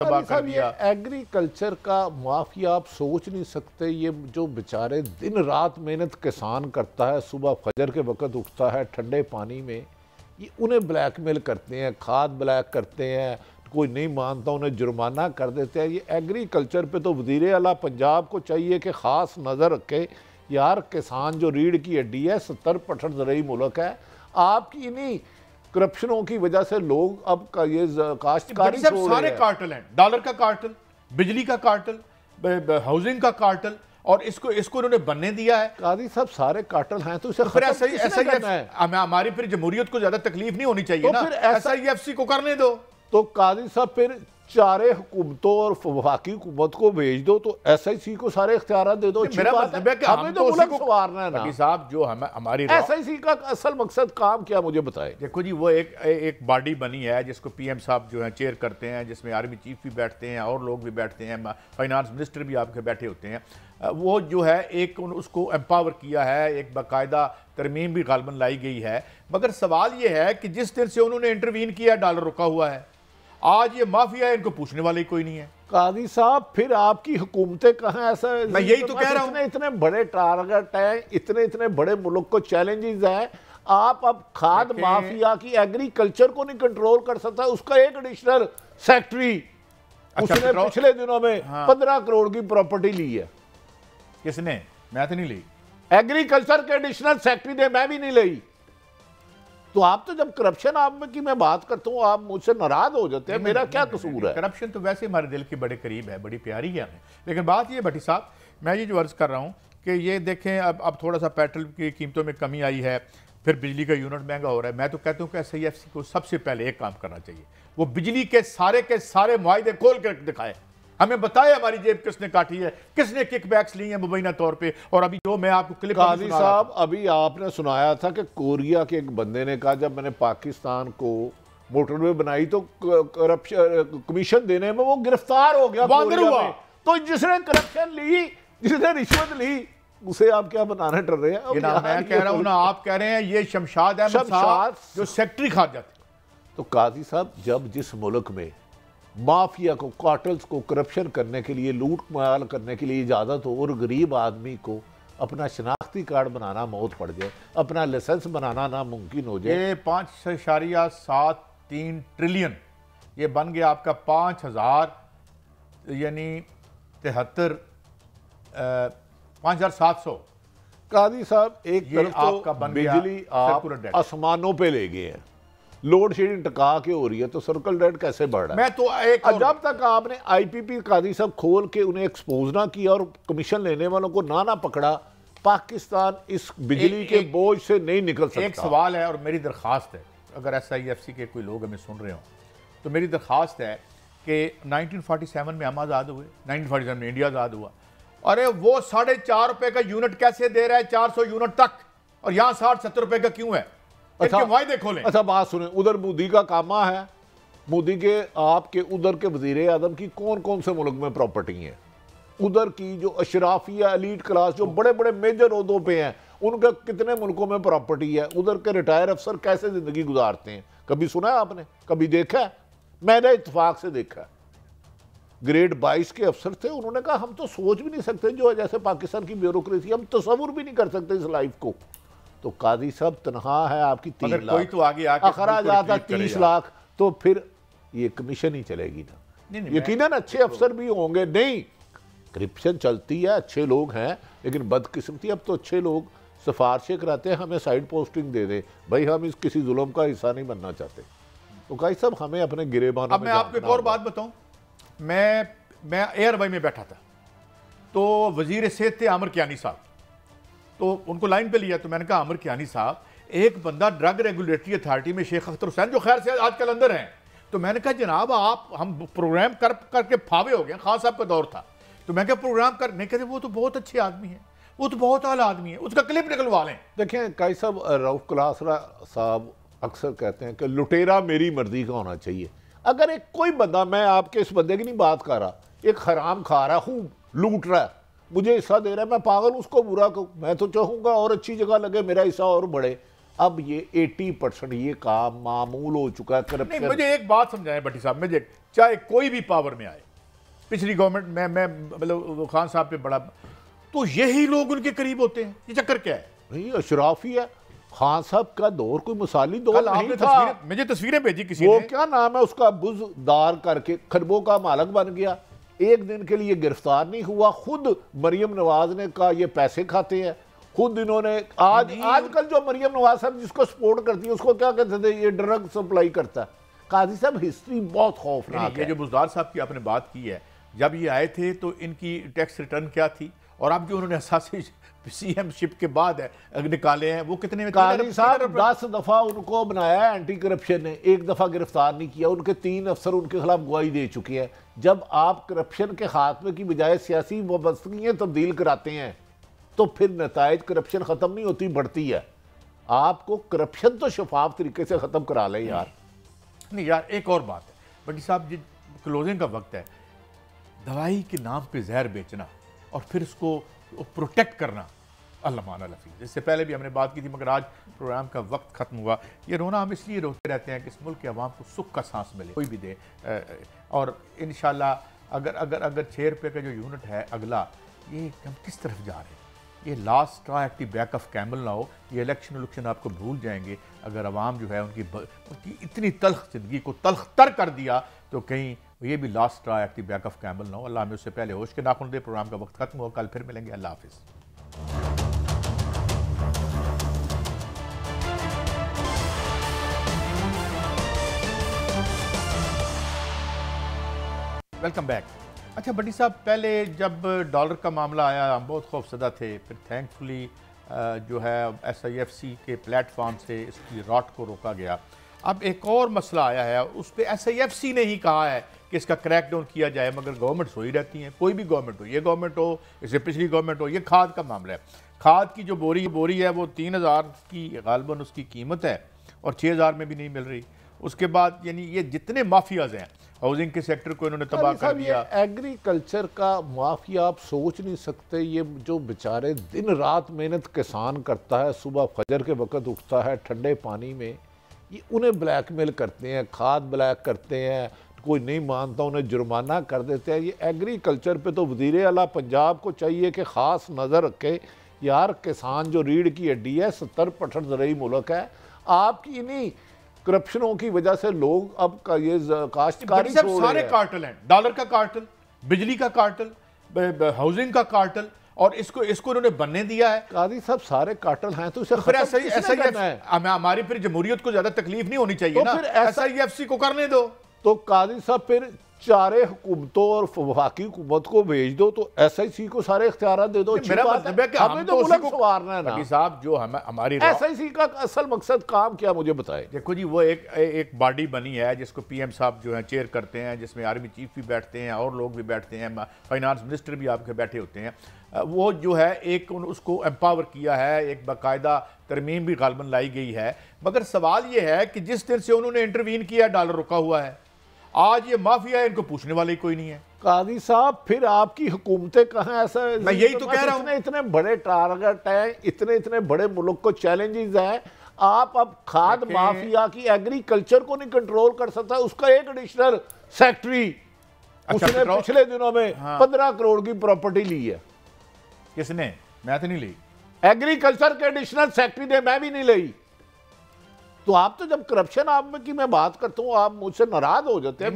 साहब ये एग्रीकल्चर का माफिया आप सोच नहीं सकते। ये जो बेचारे दिन रात मेहनत किसान करता है, सुबह फजर के वक्त उठता है ठंडे पानी में, ये उन्हें ब्लैकमेल करते हैं, खाद ब्लैक करते हैं, कोई नहीं मानता उन्हें जुर्माना कर देते हैं। ये एग्रीकल्चर पे तो वज़ीर आला पंजाब को चाहिए कि ख़ास नज़र रखे। यार किसान जो रीढ़ की हड्डी है, 70% ज़रूरी मुल्क है, आपकी नहीं करप्शनों की वजह से लोग अब का ये काश्तकारी सारे कार्टल हैं, डॉलर का कार्टल, बिजली का कार्टल, हाउसिंग का कार्टल, और इसको इन्होंने बनने दिया है। काजी साहब सारे कार्टल हैं तो इसे फिर ऐसा हमारी फिर जमहूरियत को ज्यादा तकलीफ नहीं होनी चाहिए ना, फिर SIFC को करने दो। तो काजी साहब फिर चारे हुकूमतों और वफाकी हुकूमत को भेज दो, तो SIC को सारे इख्तियार दे दो। मेरा मतलब है कि हमें तो मुल्क संवारना है ना साहब। जो हमारी SIC का असल मकसद काम क्या, मुझे बताए। देखो जी, वो एक बॉडी बनी है जिसको PM साहब जो है चेयर करते हैं, जिसमें आर्मी चीफ भी बैठते हैं और लोग भी बैठते हैं, फाइनेंस मिनिस्टर भी आपके बैठे होते हैं। वो जो है एक उसको एम्पावर किया है, एक बाकायदा तरमीम भी गालबन लाई गई है। मगर सवाल ये है कि जिस दिन से उन्होंने इंटरवीन किया, डॉलर रुका हुआ है। आज ये माफिया है, इनको पूछने वाले कोई नहीं है। काजी साहब फिर आपकी हुकूमतें कहाँ? ऐसा मैं यही तो कह रहा हूं, इतने बड़े टारगेट हैं, इतने बड़े मुल्क को चैलेंजेस हैं, आप अब खाद माफिया की एग्रीकल्चर को नहीं कंट्रोल कर सकता। उसका एक एडिशनल सेक्रेटरी उसने पिछले दिनों में 15 करोड़ की प्रॉपर्टी ली है। किसने? मैं तो नहीं ली। एग्रीकल्चर के एडिशनल सेक्रेटरी ने, मैं भी नहीं ली। तो आप तो जब करप्शन आप की मैं बात करता हूँ आप मुझसे नाराज हो जाते हैं। मेरा क्या कसूर है? करप्शन तो वैसे हमारे दिल के बड़े करीब है, बड़ी प्यारी है हमें। लेकिन बात ये भट्टी साहब, मैं ये जो अर्ज कर रहा हूँ कि ये देखें, अब थोड़ा सा पेट्रोल की कीमतों में कमी आई है, फिर बिजली का यूनिट महंगा हो रहा है। मैं तो कहता हूँ कि SIFC को सबसे पहले एक काम करना चाहिए, वो बिजली के सारे मुआहदे खोल कर दिखाए, हमें बताए हमारी जेब किसने काटी है, किसने किकबैक्स ली हैं मुबैना तौर पे। और अभी जो मैं आपको क्लिप काजी साहब अभी आपने सुनाया था कि कोरिया के एक बंदे ने कहा जब मैंने पाकिस्तान को मोटरवे बनाई तो करप्शन कमीशन देने में वो गिरफ्तार हो गया, हुआ। तो जिसने करप्शन ली, जिसने रिश्वत ली, उसे आप क्या बनाने डर रहे हैं? मैं कह रहा हूं ना, आप कह रहे हैं ये शमशाद अहमद साहब जो सेक्रेटरी खारजा थे। तो काजी साहब जब जिस मुल्क में माफिया को, कार्टल्स को करप्शन करने के लिए, लूट माल करने के लिए इजाज़त हो और गरीब आदमी को अपना शनाख्ती कार्ड बनाना मौत पड़ जाए, अपना लाइसेंस बनाना नामुमकिन हो जाए। ये 5.73 ट्रिलियन ये बन गया आपका 5000 यानी 5700। काजी साहब एक तरफ तो बिजली आप आसमानों पे ले गए हैं, लोड शेडिंग टका के हो रही है, तो सर्कल रेट कैसे बढ़ रहा है? मैं तो एक जब तक आपने IPP काजी साहब खोल के उन्हें एक्सपोज ना किया और कमीशन लेने वालों को ना पकड़ा, पाकिस्तान इस बिजली के बोझ से नहीं निकल सकता। एक सवाल है और मेरी दरख्वास्त है, अगर SIFC के कोई लोग हमें सुन रहे हो तो मेरी दरख्वास्त है कि 1947 में हम आज़ाद हुए, 1947 में इंडिया आज़ाद हुआ। अरे वो 4.5 रुपए का यूनिट कैसे दे रहा है 400 यूनिट तक, और यहाँ 60-70 रुपए का क्यों है? अच्छा बात सुने, उधर मोदी का कामा है, मोदी के आपके उधर के वजीर आजम की कौन कौन से मुल्क में प्रॉपर्टी है? उधर की जो अशराफिया एलीट क्लास जो बड़े बड़े मेजर ओहदों पे हैं, उनका कितने मुल्कों में प्रॉपर्टी है? उधर के रिटायर अफसर कैसे जिंदगी गुजारते हैं? कभी सुना है आपने? कभी देखा है? मैंने इत्तेफाक से देखा है। ग्रेड 22 के अफसर थे, उन्होंने कहा हम तो सोच भी नहीं सकते जो जैसे पाकिस्तान की ब्यूरोक्रेसी, हम तस्वुर भी नहीं कर सकते इस लाइफ को। तो काजी साहब तनहा है आपकी 3 लाख, कोई तो आगे अखराज आता 30 लाख, तो फिर ये कमीशन ही चलेगी ना। यकीनन अच्छे अफसर भी होंगे, नहीं करप्शन चलती है, अच्छे लोग हैं, लेकिन बदकिस्मती अब तो अच्छे लोग सिफारिशें कराते हैं, हमें साइड पोस्टिंग दे दें, भाई हम इस किसी जुल्म का हिस्सा नहीं बनना चाहते। तो काजी साहब हमें अपने गिरेबानों में। मैं आपको एक और बात बताऊं, मैं एयरवाई में बैठा था, तो वजीर सेहत थे आमिर कियानी साहब, तो उनको लाइन पे लिया, तो मैंने कहा आमिर कियानी साहब, एक बंदा ड्रग रेगुलेटरी अथॉरिटी में शेख अख्तर हुसैन जो खैर से आजकल अंदर हैं, तो मैंने कहा जनाब आप हम प्रोग्राम करके फावे हो गए, खान साहब का दौर था, तो मैं क्या प्रोग्राम कर, नहीं कहते वो तो बहुत अच्छे आदमी है, वो तो बहुत आला आदमी है, उसका क्लिप निकलवा लें। देखें काई साहब, रऊफ क्लासरा साहब अक्सर कहते हैं कि लुटेरा मेरी मर्जी का होना चाहिए। अगर एक कोई बंदा, मैं आपके इस बंदे की नहीं बात कर रहा, एक हराम खा रहा हूँ, लूट रहा है, मुझे हिस्सा दे रहा है, मैं पागल उसको बुरा कहूँ? मैं तो चाहूँगा और अच्छी जगह लगे, मेरा हिस्सा और बढ़े। अब ये 80% ये काम मामूल हो चुका है। नहीं, मुझे एक बात समझाएं भट्टी साहब, मुझे चाहे कोई भी पावर में आए, पिछली गवर्नमेंट में मैं मतलब खान साहब पे बड़ा, तो यही लोग उनके करीब होते हैं, ये चक्कर क्या है? नहीं, अशराफी है। खान साहब का दौर कोई मिसाली दौर नहीं था। मुझे तस्वीरें भेजी किसी वो ने, क्या नाम है उसका, बुजदार करके खरबों का मालक बन गया, एक दिन के लिए गिरफ्तार नहीं हुआ। खुद मरियम नवाज ने कहा ये पैसे खाते हैं, खुद इन्होंने आजकल जो मरियम नवाज साहब जिसको सपोर्ट करती है उसको क्या कहते थे, ये ड्रग सप्लाई करता है। काजी साहब हिस्ट्री बहुत खौफनाक है। ये जो बुजदार साहब की आपने बात की है, जब ये आए थे तो इनकी टैक्स रिटर्न क्या थी, और अब जो उन्होंने असासी सीएम शिप के बाद निकाले हैं वो कितने में? काजी साहब 10 दफा उनको बनाया एंटी करप्शन ने, एक दफा गिरफ्तार नहीं किया। उनके 3 अफसर उनके खिलाफ गवाही दे चुके हैं। जब आप करप्शन के खात्मे की बजाय सियासी वाबस्तगियां तब्दील कराते हैं तो फिर नतायज करप्शन खत्म नहीं होती, बढ़ती है। आपको करप्शन तो शफाफ तरीके से खत्म करा ले यार। नहीं यार, एक और बात है भट्टी साहब जी, क्लोजिंग का वक्त है, दवाई के नाम पे जहर बेचना और फिर उसको प्रोटेक्ट करना, अल्लाह माना लफीज। इससे पहले भी हमने बात की थी, मगर आज प्रोग्राम का वक्त खत्म हुआ। ये रोना हम इसलिए रोते रहते हैं कि इस मुल्क के अवाम को सुख का सांस मिले, कोई भी दे। और इंशाल्लाह अगर 6 रुपये का जो यूनिट है अगला, ये हम किस तरफ जा रहे हैं? ये last straw active back of camel ना हो। ये इलेक्शन आपको भूल जाएंगे अगर अवाम जो है उनकी इतनी तल्ख ज़िंदगी को तल्ख तर कर दिया तो कहीं ये भी last straw active back of camel ना हो। अल्लाह हमें उससे पहले होश के नाखुन दे। प्रोग्राम का वक्त खत्म हुआ, कल फिर मिलेंगे। अल्लाह हाफिज़। Welcome back. अच्छा भट्टी साहब, पहले जब डॉलर का मामला आया हम बहुत खौफसदा थे, फिर थैंकफुली जो है SIFC के प्लेटफॉर्म से इसकी रॉट को रोका गया। अब एक और मसला आया है, उस पर SIFC ने ही कहा है कि इसका क्रैकडाउन किया जाए, मगर गवर्नमेंट्स हो ही रहती हैं, कोई भी गवर्नमेंट हो, ये गवर्नमेंट हो, इससे पिछली गवर्नमेंट हो। ये खाद का मामला है, खाद की जो बोरी है वो 3000 की गालबन उसकी कीमत है और 6000 में भी नहीं मिल रही। उसके बाद यानी ये जितने माफियाज हैं, हाउसिंग के सेक्टर को इन्होंने तबाह कर दिया। एग्रीकल्चर का माफिया आप सोच नहीं सकते। ये जो बेचारे दिन रात मेहनत किसान करता है, सुबह फजर के वक्त उठता है ठंडे पानी में, ये उन्हें ब्लैकमेल करते हैं, खाद ब्लैक करते हैं, कोई नहीं मानता उन्हें जुर्माना कर देते हैं। ये एग्रीकल्चर पे तो वज़ीर आला पंजाब को चाहिए कि ख़ास नज़र रखे। यार किसान जो रीढ़ की हड्डी है, 70% ज़रूरी मुल्क है। आपकी इन्हीं करप्शनों की वजह से लोग अब का ये काश्तकारी सारे कार्टल हैं, डॉलर का कार्टल, बिजली का कार्टल, हाउसिंग का कार्टल, और इसको इन्होंने बनने दिया है। कादी साहब सारे कार्टल हैं तो इसे फिर ऐसा हमारी फिर जमहूरियत को ज्यादा तकलीफ नहीं होनी चाहिए ना, SIFC को करने दो। तो कादी साहब फिर चारे हुकूमतों और वफाकी हुकूमत को भेज दो, तो SIC को सारे इख्तियार दे दो। मेरा मतलब है कि हमें तो मुल्क संवारना है ना साहब। जो हमारी SIC का असल मकसद काम क्या, मुझे बताए। देखो जी, वो एक बॉडी बनी है जिसको PM साहब जो है चेयर करते हैं, जिसमें आर्मी चीफ भी बैठते हैं और लोग भी बैठते हैं, फाइनेंस मिनिस्टर भी आपके बैठे होते हैं। वो जो है एक उसको एम्पावर किया है, एक बाकायदा तरमीम भी गालबन लाई गई है। मगर सवाल ये है कि जिस दिन से उन्होंने इंटरवीन किया, डॉलर रुका हुआ है। आज ये माफिया है, इनको पूछने वाले ही कोई नहीं है। कादी साहब फिर आपकी हुकूमतें कहाँ? ऐसा मैं यही तो कह रहा हूँ, इतने बड़े टारगेट हैं, इतने बड़े मुल्क को चैलेंजेस हैं। आप अब खाद माफिया की एग्रीकल्चर को नहीं कंट्रोल कर सकता। उसका एक एडिशनल सेक्रेटरी उसने पिछले दिनों में 15 करोड़ की प्रॉपर्टी ली है। किसने? मैं तो नहीं ली। एग्रीकल्चर के एडिशनल सेक्रेटरी ने, मैं भी नहीं ली। तो आप तो जब करप्शन आप की मैं बात करता हूँ आप मुझसे नाराज हो जाते हैं।